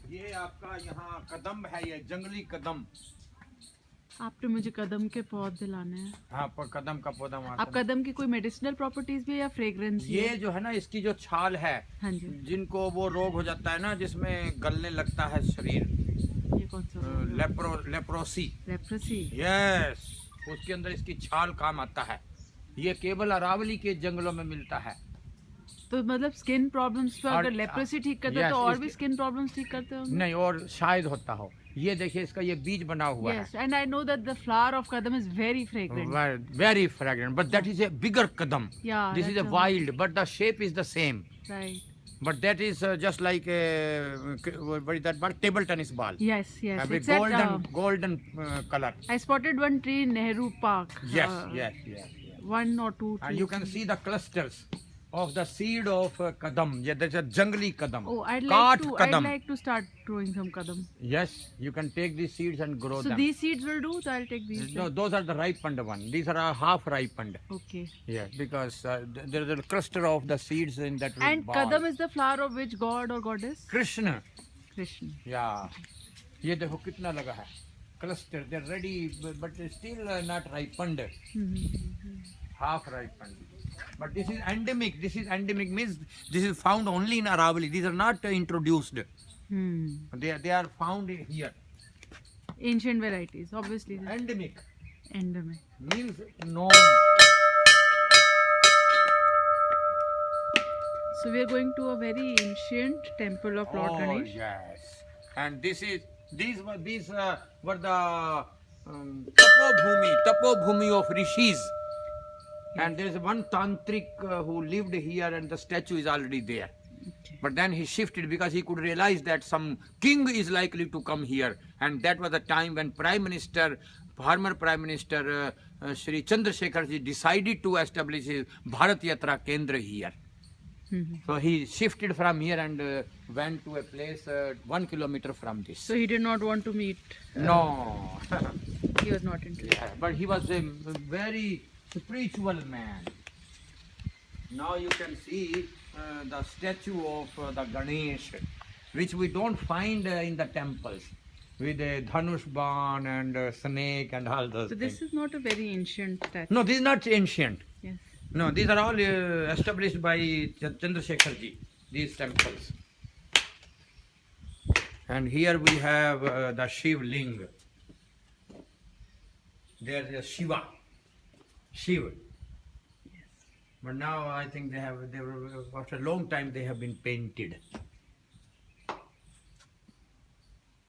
ये आपका यहाँ कदम है, ये जंगली कदम। आपने मुझे कदम के पौध दिलाने हैं। हाँ, पर कदम का पौधा आप मारते कदम की कोई मेडिसिनल प्रॉपर्टीज भी है या फ्रेग्रेंस ही ये है? जो है ना, इसकी जो छाल है, हाँ जी। जिनको वो रोग हो जाता है ना, जिसमें गलने लगता है शरीर, ये कौन सा रोग है? लेप्रोसी। लेप्रोसी। यस, उसके अंदर इसकी छाल काम आता है। ये केवल अरावली के जंगलों में मिलता है। तो मतलब स्किन प्रॉब्लम्स पे अगर और लेप्रोसी ठीक करते हैं यस, तो और भी स्किन प्रॉब्लम्स ठीक करते होंगे? नहीं, और शायद होता हो। ये देखिए, इसका ये बीज बना हुआ है। Yes, and I know that the flower of kadam is very fragrant. Very fragrant, but that is a bigger kadam. Yeah, This is a that's wild, but the shape is the same. right. But that is just like what is that ball? Table tennis ball. Yes, yes. With Except golden color. I spotted one tree in Nehru Park. Yes, yes, yes. One or two And trees. you can see the clusters of the seed of kadam. Yeah, that's a jungly kadam. Oh, I'd kadam. like to start growing some kadam. Yes, you can take these seeds and grow So them. these seeds will do. So I'll take these. No, those are the ripened one. These are half ripened. Okay. Yeah, because there is a cluster of the seeds in that. And ball. kadam is the flower of which god or goddess? Krishna. Krishna. Yeah. ये देखो कितना लगा है cluster. They're ready, but still not ripened. Half ripened. But this is endemic. This is endemic means this is found only in Aravali. These are not introduced. They are found here. Ancient varieties, obviously. Endemic Endemic. means known. So we are going to a very ancient temple of Lord Ganesh. Yes. And these were the tapobhumi of rishis. And there is one tantric who lived here, and the statue is already there. Okay. But then he shifted because he could realize that some king is likely to come here, and that was the time when former Prime Minister Shri Chandrasekhar ji decided to establish his Bharat Yatra Kendra here. So he shifted from here and went to a place 1 kilometer from this. So he did not want to meet. No. He was not interested. Yeah, but he was a very spiritual man. Now you can see the statue of the Ganesh, which we don't find in the temples, with a Dhanush Ban and snake and all those So things. this is not a very ancient statue. No, this is not ancient. Yes. No, these are all established by Chandrasekhar ji, these temples. And here we have the Shiv Ling. There's a Shiva. Shiva. Yes. But now I think they were after a long time they have been painted.